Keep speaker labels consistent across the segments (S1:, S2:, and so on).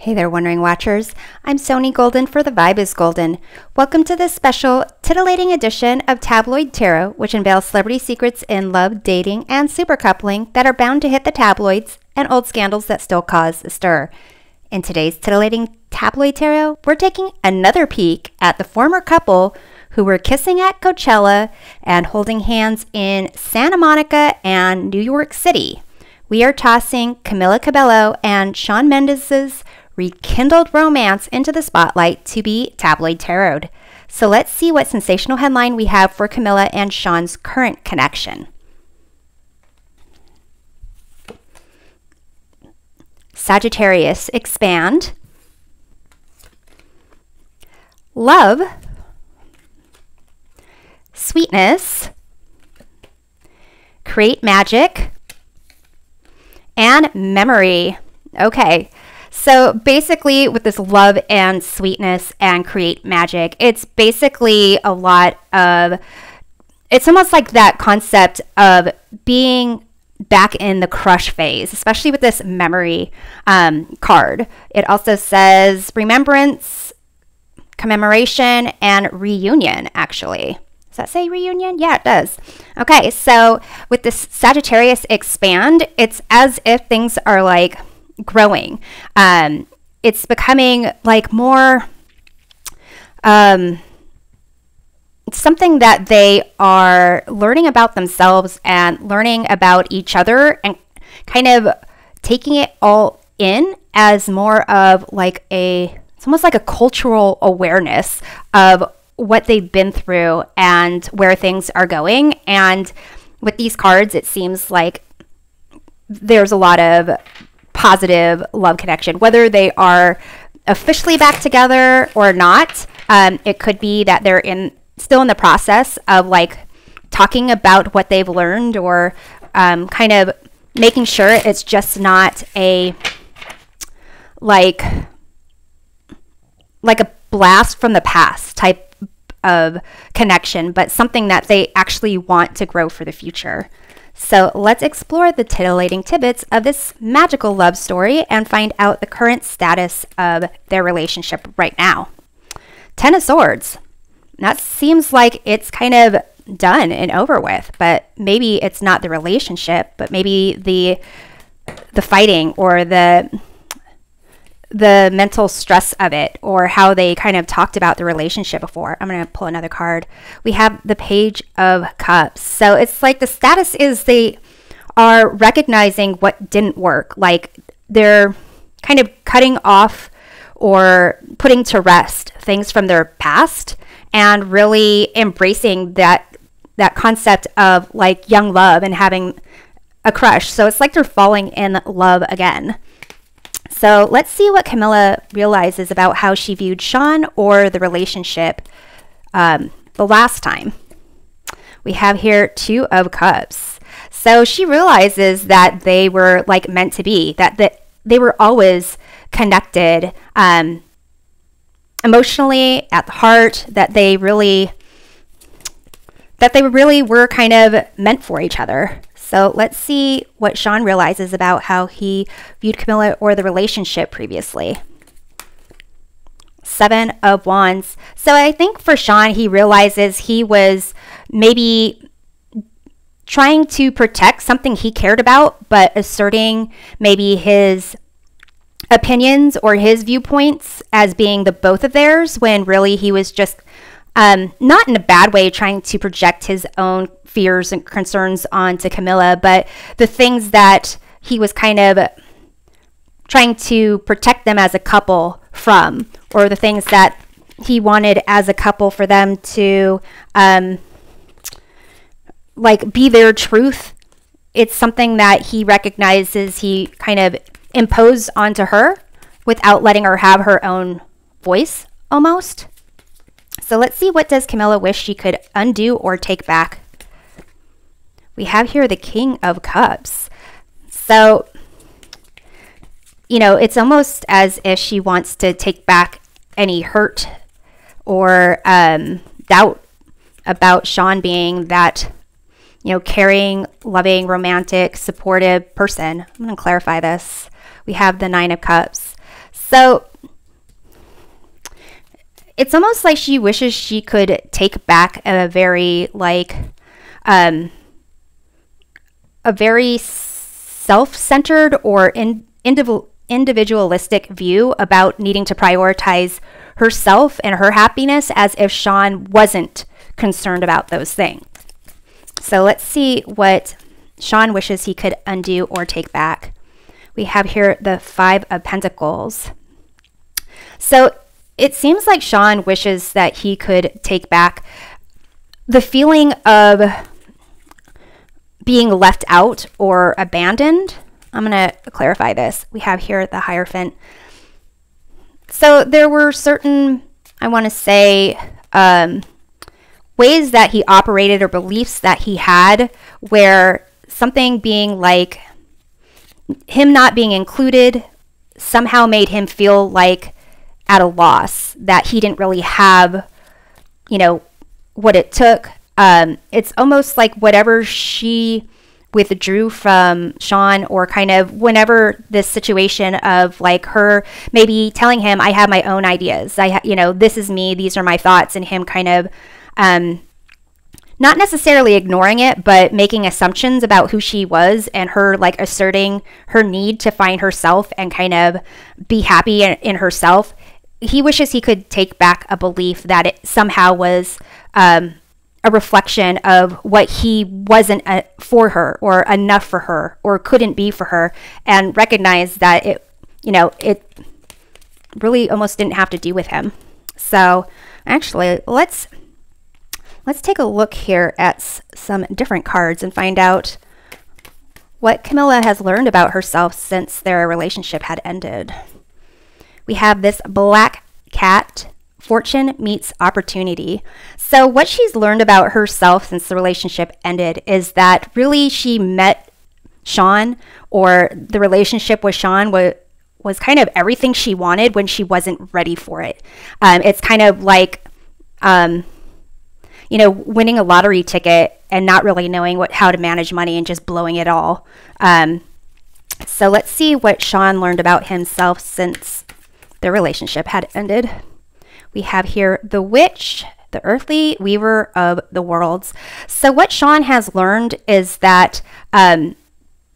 S1: Hey there, Wondering Watchers. I'm Sony Golden for The Vibe is Golden. Welcome to this special, titillating edition of Tabloid Tarot, which unveils celebrity secrets in love, dating, and supercoupling that are bound to hit the tabloids and old scandals that still cause a stir. In today's titillating Tabloid Tarot, we're taking another peek at the former couple who were kissing at Coachella and holding hands in Santa Monica and New York City. We are tossing Camila Cabello and Shawn Mendes's rekindled romance into the spotlight to be tabloid tarot. So let's see what sensational headline we have for Camila and Shawn's current connection. Sagittarius, expand. Love. Sweetness. Create magic. And memory. Okay. So basically with this love and sweetness and create magic, it's basically a lot of, it's almost like that concept of being back in the crush phase, especially with this memory card. It also says remembrance, commemoration, and reunion, actually. Does that say reunion? Yeah, it does. Okay, so with this Sagittarius expand, it's as if things are like growing. It's becoming like more something that they are learning about themselves and learning about each other and kind of taking it all in as more of like it's almost like a cultural awareness of what they've been through and where things are going. And with these cards, it seems like there's a lot of positive love connection, whether they are officially back together or not. It could be that they're still in the process of like talking about what they've learned or kind of making sure it's just not a like a blast from the past type of connection, but something that they actually want to grow for the future. So let's explore the titillating tidbits of this magical love story and find out the current status of their relationship right now. Ten of Swords. That seems like it's kind of done and over with, but maybe it's not the relationship, but maybe the fighting or the mental stress of it, or how they kind of talked about the relationship before. I'm going to pull another card. We have the Page of Cups. So it's like the status is they are recognizing what didn't work. Like they're kind of cutting off or putting to rest things from their past and really embracing that concept of like young love and having a crush. So it's like they're falling in love again. So let's see what Camila realizes about how she viewed Shawn or the relationship the last time. We have here Two of Cups. So she realizes that they were like meant to be, that they were always connected emotionally at the heart, that they really were kind of meant for each other. So let's see what Shawn realizes about how he viewed Camila or the relationship previously. Seven of Wands. So I think for Shawn, he realizes he was maybe trying to protect something he cared about, but asserting maybe his opinions or his viewpoints as being the both of theirs, when really he was just not in a bad way trying to project his own fears and concerns onto Camila, but the things that he was kind of trying to protect them as a couple from, or the things that he wanted as a couple for them to like be their truth. It's something that he recognizes he kind of imposed onto her without letting her have her own voice almost. So let's see, what does Camila wish she could undo or take back? We have here the King of Cups. So, you know, it's almost as if she wants to take back any hurt or doubt about Shawn being that, you know, caring, loving, romantic, supportive person. I'm going to clarify this. We have the Nine of Cups. So it's almost like she wishes she could take back a very a very self-centered or individualistic view about needing to prioritize herself and her happiness, as if Shawn wasn't concerned about those things. So let's see what Shawn wishes he could undo or take back. We have here the Five of Pentacles. So it seems like Shawn wishes that he could take back the feeling of being left out or abandoned. I'm going to clarify this. We have here the Hierophant. So there were certain, I want to say, ways that he operated or beliefs that he had where something being like him not being included somehow made him feel like at a loss, that he didn't really have, you know, what it took. It's almost like whatever she withdrew from Shawn, or kind of whenever this situation of like her maybe telling him, I have my own ideas, you know, this is me, these are my thoughts, and him kind of not necessarily ignoring it, but making assumptions about who she was, and her like asserting her need to find herself and kind of be happy in herself. He wishes he could take back a belief that it somehow was a reflection of what he wasn't for her, or enough for her, or couldn't be for her, and recognize that it, you know, it really almost didn't have to do with him. So actually, let's take a look here at some different cards and find out what Camilla has learned about herself since their relationship had ended. We have this Black Cat, Fortune meets opportunity. So what she's learned about herself since the relationship ended is that really she met Shawn, or the relationship with Shawn was kind of everything she wanted when she wasn't ready for it. It's kind of like, you know, winning a lottery ticket and not really knowing how to manage money and just blowing it all. So let's see what Shawn learned about himself since their relationship had ended. We have here the Witch, the earthly weaver of the worlds. So what Shawn has learned is that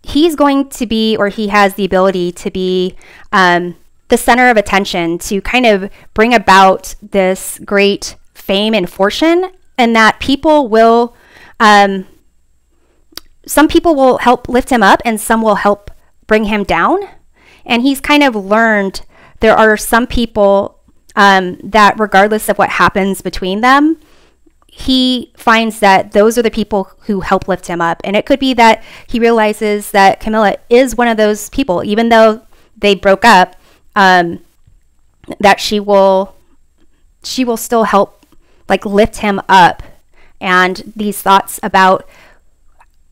S1: he's going to be, or he has the ability to be the center of attention, to kind of bring about this great fame and fortune, and that people will, some people will help lift him up and some will help bring him down. And he's kind of learned there are some people that regardless of what happens between them, he finds that those are the people who help lift him up. And it could be that he realizes that Camilla is one of those people, even though they broke up, that she will still help like lift him up. And these thoughts about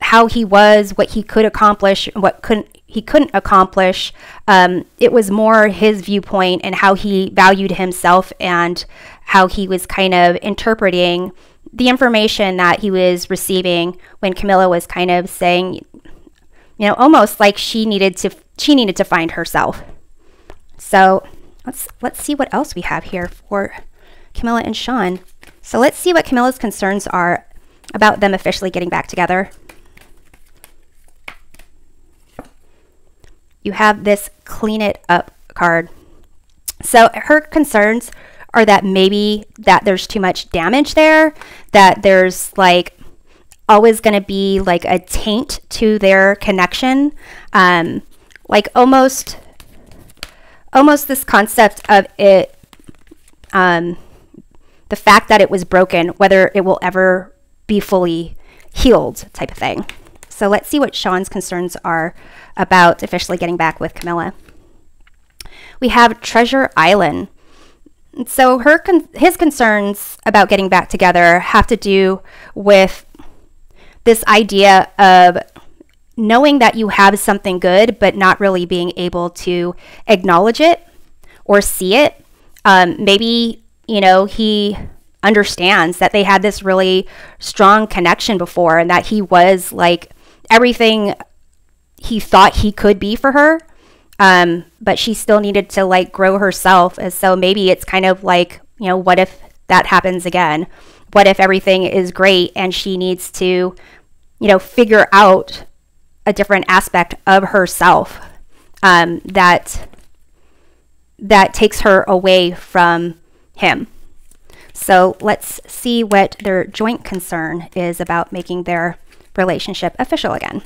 S1: how he was, what he could accomplish, what he couldn't accomplish, it was more his viewpoint and how he valued himself, and how he was kind of interpreting the information that he was receiving when Camilla was kind of saying, you know, almost like she needed to find herself. So let's see what else we have here for Camilla and Shawn. So let's see what Camilla's concerns are about them officially getting back together. You have this Clean It Up card. So her concerns are that maybe that there's too much damage there, that there's like always going to be like a taint to their connection, like almost this concept of it, the fact that it was broken, whether it will ever be fully healed type of thing. So let's see what Shawn's concerns are about officially getting back with Camilla. We have Treasure Island. So his concerns about getting back together have to do with this idea of knowing that you have something good, but not really being able to acknowledge it or see it. Maybe, you know, he understands that they had this really strong connection before, and that he was like everything he thought he could be for her. but she still needed to like grow herself. And so maybe it's kind of like, you know, what if that happens again? What if everything is great and she needs to, you know, figure out a different aspect of herself that takes her away from him. So let's see what their joint concern is about making their relationship official again.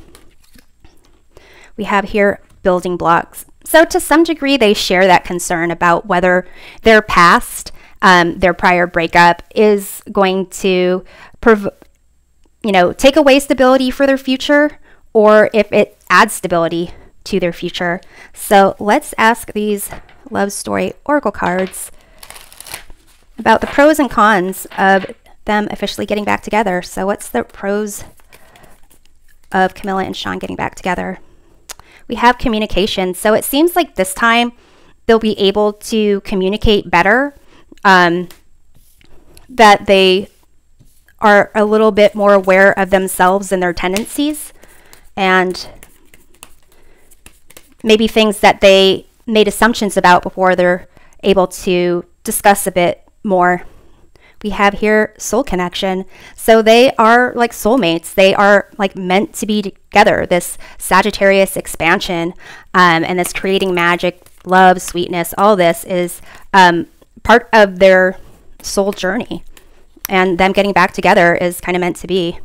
S1: We have here building blocks. So to some degree, they share that concern about whether their past, their prior breakup, is going to, you know, take away stability for their future, or if it adds stability to their future. So let's ask these love story oracle cards about the pros and cons of them officially getting back together. So what's the pros of Camila and Shawn getting back together? We have communication. So it seems like this time they'll be able to communicate better, that they are a little bit more aware of themselves and their tendencies, and maybe things that they made assumptions about before they're able to discuss a bit more. We have here soul connection. So they are like soulmates. They are like meant to be together. This Sagittarius expansion and this creating magic, love, sweetness, all this is part of their soul journey. And them getting back together is kind of meant to be.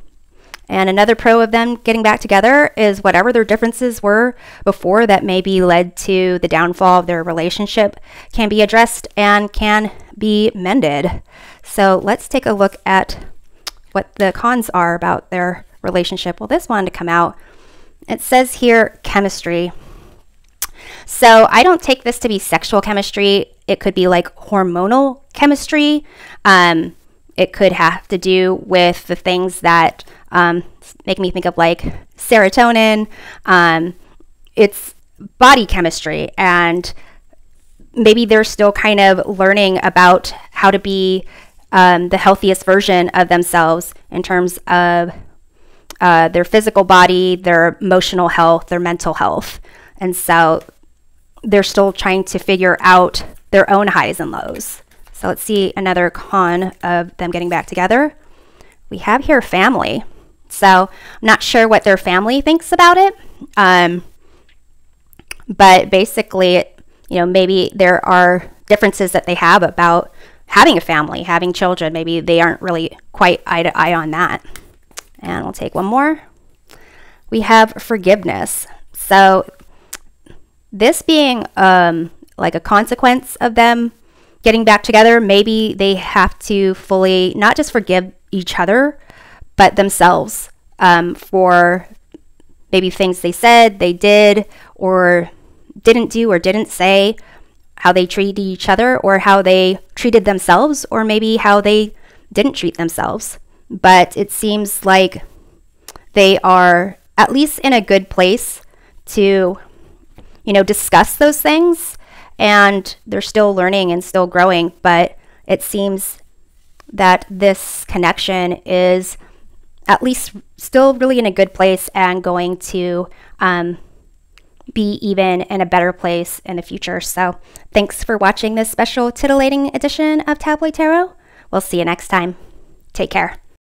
S1: And another pro of them getting back together is whatever their differences were before that maybe led to the downfall of their relationship can be addressed and can be mended. So let's take a look at what the cons are about their relationship. Well, this wanted to come out. It says here, chemistry. So I don't take this to be sexual chemistry. It could be like hormonal chemistry. It could have to do with the things that make me think of like serotonin. It's body chemistry, and maybe they're still kind of learning about how to be the healthiest version of themselves in terms of their physical body, their emotional health, their mental health. And so they're still trying to figure out their own highs and lows. So let's see another con of them getting back together. We have here family. So I'm not sure what their family thinks about it. But basically, you know, maybe there are differences that they have about having a family, having children. Maybe they aren't really quite eye to eye on that. And we'll take one more. We have forgiveness. So this being like a consequence of them getting back together, maybe they have to fully not just forgive each other, but themselves for maybe things they said, they did, or didn't do, or didn't say, how they treated each other, or how they treated themselves, or maybe how they didn't treat themselves. But it seems like they are at least in a good place to, you know, discuss those things, and they're still learning and still growing. But it seems that this connection is at least still really in a good place and going to be even in a better place in the future. So thanks for watching this special titillating edition of Tabloid Tarot. We'll see you next time. Take care.